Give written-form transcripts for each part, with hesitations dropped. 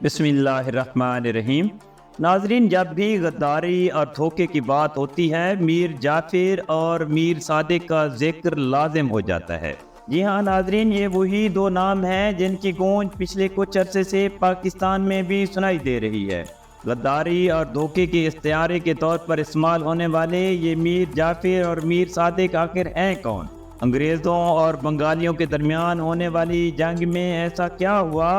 بسم اللہ الرحمن الرحیم۔ ناظرین، جب بھی غداری اور دھوکے کی بات ہوتی ہے میر جعفر اور میر صادق کا ذکر لازم ہو جاتا ہے۔ جی ہاں ناظرین، یہ وہی دو نام ہیں جن کی گونج پچھلے کچھ عرصے سے پاکستان میں بھی سنائی دے رہی ہے۔ غداری اور دھوکے کے استعارے کے طور پر استعمال ہونے والے یہ میر جعفر اور میر صادق آخر ہیں کون؟ انگریزوں اور بنگالیوں کے درمیان ہونے والی جنگ میں ایسا کیا ہوا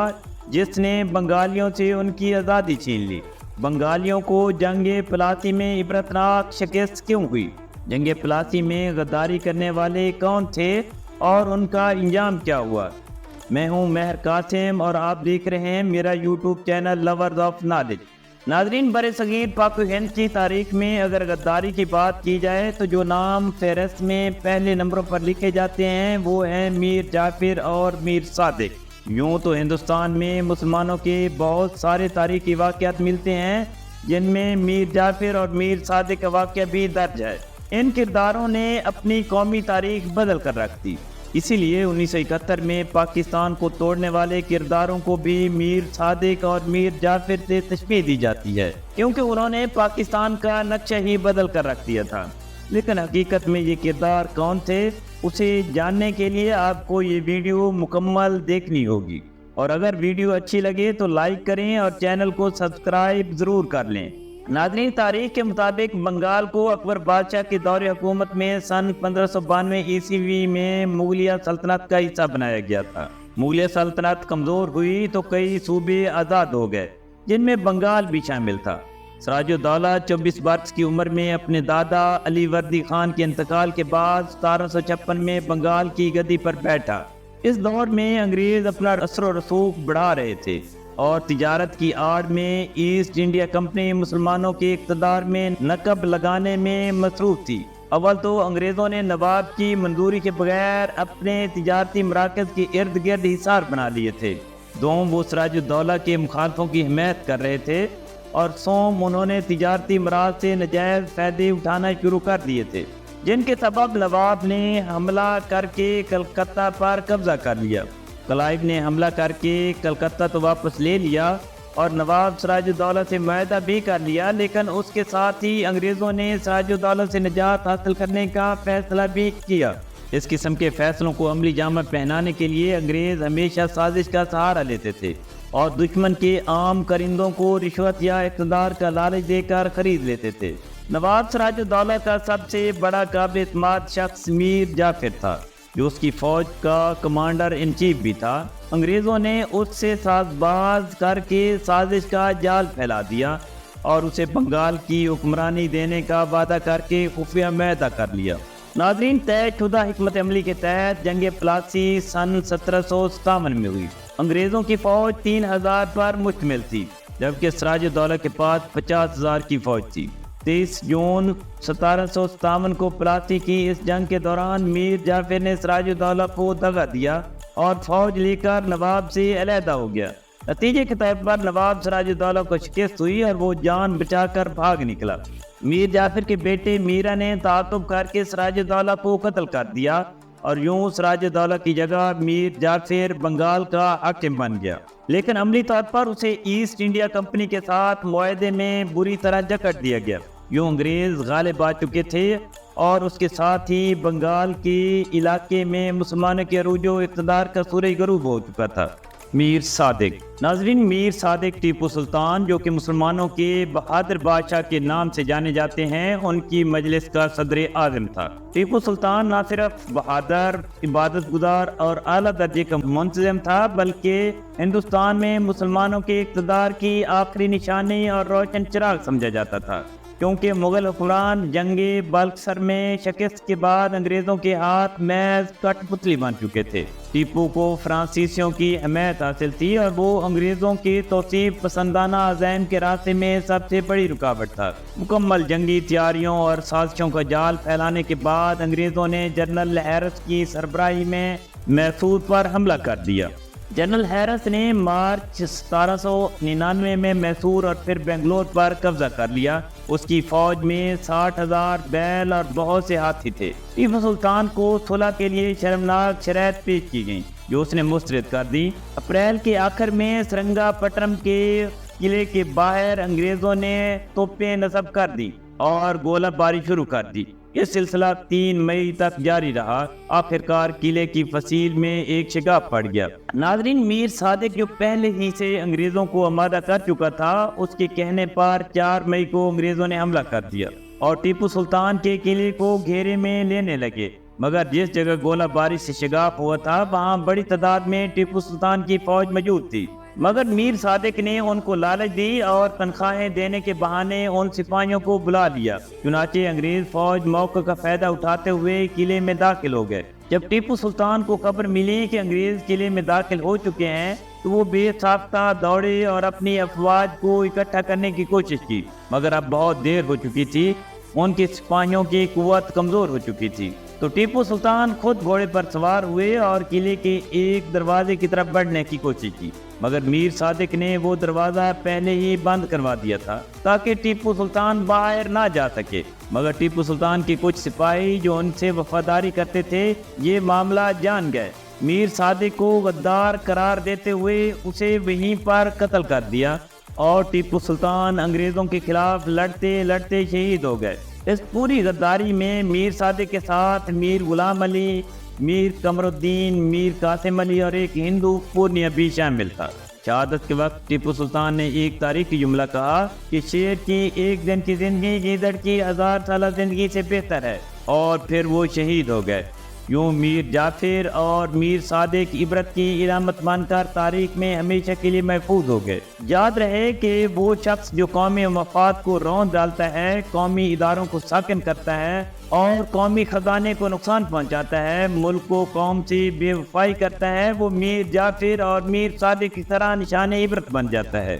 جس نے بنگالیوں سے ان کی آزادی چھین لی؟ بنگالیوں کو جنگ پلاسی میں عبرتناک شکست کیوں ہوئی؟ جنگ پلاسی میں غداری کرنے والے کون تھے اور ان کا انجام کیا ہوا؟ میں ہوں مہر قاسم اور آپ دیکھ رہے ہیں میرا YouTube channel lovers of knowledge. ناظرین، برصغیر پاک و ہند کی تاریخ میں اگر غداری کی بات کی جائے تو جو نام فہرست میں پہلے نمبروں پر لکھے جاتے ہیں وہ ہیں میر جعفر اور میر صادق۔ یوں تو ہندوستان میں مسلمانوں کے بہت سارے تاریخی واقعات ملتے ہیں جن میں میر جعفر اور میر صادق کا واقعہ بھی درج ہے۔ ان کرداروں نے اپنی قومی تاریخ بدل کر رکھ دی، اسی لیے 1971 میں پاکستان کو توڑنے والے کرداروں کو بھی میر صادق اور میر جعفر سے تشبیہ دی جاتی ہے، کیونکہ انہوں نے پاکستان کا نقشہ ہی بدل کر رکھ دیا تھا۔ لیکن حقیقت میں یہ کردار کون تھے، اسے جاننے کے لیے آپ کو یہ ویڈیو مکمل دیکھنی ہوگی، اور اگر ویڈیو اچھی لگے تو لائک کریں اور چینل کو سبسکرائب ضرور کر لیں۔ ناظرین، تاریخ کے مطابق بنگال کو اکبر بادشاہ کے دور حکومت میں سن 1592 عیسوی میں مغلیہ سلطنت کا حصہ بنایا گیا تھا۔ مغلیہ سلطنت کمزور ہوئی تو کئی صوبے آزاد ہو گئے، جن میں بنگال بھی شامل تھا۔ سراج الدولہ 24 برس کی عمر میں اپنے دادا علی وردی خان کے انتقال کے بعد 1756 میں بنگال کی گدی پر بیٹھا۔ اس دور میں انگریز اپنا اثر و رسوخ بڑھا رہے تھے اور تجارت کی آڑ میں ایسٹ انڈیا کمپنی مسلمانوں کے اقتدار میں نقب لگانے میں مصروف تھی۔ اول تو انگریزوں نے نواب کی منظوری کے بغیر اپنے تجارتی مراکز کے ارد گرد حصار بنا لیے تھے۔ دوم، وہ سراج الدولہ کے مخالفوں کی حمایت کر رہے تھے، اور سوم، انہوں نے تجارتی مراز سے ناجائز فائدے اٹھانا شروع کر دیے تھے، جن کے سبب نواب نے حملہ کر کے کلکتہ پر قبضہ کر لیا۔ کلائیو نے حملہ کر کے کلکتہ تو واپس لے لیا اور نواب سراج الدولہ سے معاہدہ بھی کر لیا، لیکن اس کے ساتھ ہی انگریزوں نے سراج الدولہ سے نجات حاصل کرنے کا فیصلہ بھی کیا۔ اس قسم کے فیصلوں کو عملی جامہ پہنانے کے لیے انگریز ہمیشہ سازش کا سہارا لیتے تھے اور دشمن کے عام کرندوں کو رشوت یا اقتدار کا لالچ دے کر خرید لیتے تھے۔ نواب سراج الدولہ کا سب سے بڑا قابل اعتماد شخص میر جعفر تھا، جو اس کی فوج کا کمانڈر ان چیف بھی تھا۔ انگریزوں نے اس سے ساز باز کر کے سازش کا جال پھیلا دیا اور اسے بنگال کی حکمرانی دینے کا وعدہ کر کے خفیہ معاہدہ کر لیا۔ ناظرین، طے شدہ حکمت عملی کے تحت جنگ پلاسی سن 1757 میں ہوئی۔ انگریزوں کی فوج 3000 پر مشتمل تھی، جبکہ سراج الدولہ کے پاس 50,000 کی فوج تھی۔ 23 جون 1757 کو پلاسی کی اس جنگ کے دوران میر جعفر نے سراج الدولہ کو دغا دیا اور فوج لے کر نواب سے علیحدہ ہو گیا۔ نتیجے کے طور پر نواب سراج الدولہ کو شکست ہوئی اور وہ جان بچا کر بھاگ نکلا۔ میر جعفر کے بیٹے میرا نے تعاقب کر کے سراج الدولہ کو قتل کر دیا اور یوں سراج الدولہ کی جگہ میر جعفر بنگال کا حاکم بن گیا، لیکن عملی طور پر اسے ایسٹ انڈیا کمپنی کے ساتھ معاہدے میں بری طرح جکڑ دیا گیا۔ یوں انگریز غالب آ چکے تھے اور اس کے ساتھ ہی بنگال کے علاقے میں مسلمانوں کے عروج و اقتدار کا سورج غروب ہو چکا تھا۔ میر صادق۔ ناظرین، میر صادق ٹیپو سلطان، جو کہ مسلمانوں کے بہادر بادشاہ کے نام سے جانے جاتے ہیں، ان کی مجلس کا صدر اعظم تھا۔ ٹیپو سلطان نہ صرف بہادر، عبادت گزار اور اعلیٰ درجے کا منتظم تھا، بلکہ ہندوستان میں مسلمانوں کے اقتدار کی آخری نشانی اور روشن چراغ سمجھا جاتا تھا، کیونکہ مغل حکمران جنگ بلکسر میں شکست کے بعد انگریزوں کے ہاتھ محض کٹ پتلی بن چکے تھے۔ ٹیپو کو فرانسیسیوں کی حمایت حاصل تھی اور وہ انگریزوں کی توسیع پسندانہ عزائم کے راستے میں سب سے بڑی رکاوٹ تھا۔ مکمل جنگی تیاریوں اور سازشوں کا جال پھیلانے کے بعد انگریزوں نے جنرل ہیرس کی سربراہی میں میسور پر حملہ کر دیا۔ جنرل ہیرس نے مارچ 1799 میں میسور اور پھر بنگلور پر قبضہ کر لیا۔ اس کی فوج میں 60,000 بیل اور بہت سے ہاتھی تھے۔ ٹیپو سلطان کو صلح کے لیے شرمناک شرائط پیش کی گئیں جو اس نے مسترد کر دی۔ اپریل کے آخر میں سرنگا پٹم کے قلعے کے باہر انگریزوں نے توپیں نصب کر دی اور گولہ باری شروع کر دی۔ یہ سلسلہ 3 مئی تک جاری رہا۔ آخرکار قلعے کی فصیل میں ایک شگاف پڑ گیا۔ ناظرین، میر صادق جو پہلے ہی سے انگریزوں کو آمادہ کر چکا تھا، اس کے کہنے پر 4 مئی کو انگریزوں نے حملہ کر دیا اور ٹیپو سلطان کے قلعے کو گھیرے میں لینے لگے، مگر جس جگہ گولہ باری سے شگاف ہوا تھا وہاں بڑی تعداد میں ٹیپو سلطان کی فوج موجود تھی، مگر میر صادق نے ان کو لالچ دی اور تنخواہیں دینے کے بہانے ان سپاہیوں کو بلا لیا۔ چنانچہ انگریز فوج موقع کا فائدہ اٹھاتے ہوئے قلعے میں داخل ہو گئے۔ جب ٹیپو سلطان کو خبر ملی کہ انگریز قلعے میں داخل ہو چکے ہیں تو وہ بے ساختہ دوڑے اور اپنی افواج کو اکٹھا کرنے کی کوشش کی، مگر اب بہت دیر ہو چکی تھی، ان کے سپاہیوں کی قوت کمزور ہو چکی تھی۔ تو ٹیپو سلطان خود گھوڑے پر سوار ہوئے اور قلعے کے ایک دروازے کی طرف بڑھنے کی کوشش کی، مگر میر صادق نے وہ دروازہ پہلے ہی بند کروا دیا تھا تاکہ ٹیپو سلطان باہر نہ جا سکے، مگر ٹیپو سلطان کے کچھ سپاہی جو ان سے وفاداری کرتے تھے یہ معاملہ جان گئے۔ میر صادق کو غدار قرار دیتے ہوئے اسے وہیں پر قتل کر دیا اور ٹیپو سلطان انگریزوں کے خلاف لڑتے لڑتے شہید ہو گئے۔ اس پوری غداری میں میر صادق کے ساتھ میر غلام علی، میر قمر الدین، میر قاسم علی اور ایک ہندو پورنیہ بھی شامل تھا۔ شہادت کے وقت ٹیپو سلطان نے ایک تاریخی جملہ کہا کہ شیر کی ایک دن کی زندگی گیدڑ کی 1000 سالہ زندگی سے بہتر ہے، اور پھر وہ شہید ہو گئے۔ یوں میر جعفر اور میر صادق عبرت کی علامت بن کر تاریخ میں ہمیشہ کے لیے محفوظ ہو گئے۔ یاد رہے کہ وہ شخص جو قومی مفاد کو رون ڈالتا ہے، قومی اداروں کو ساکن کرتا ہے اور قومی خزانے کو نقصان پہنچاتا ہے، ملک و قوم سے بے وفائی کرتا ہے، وہ میر جعفر اور میر صادق کی طرح نشان عبرت بن جاتا ہے۔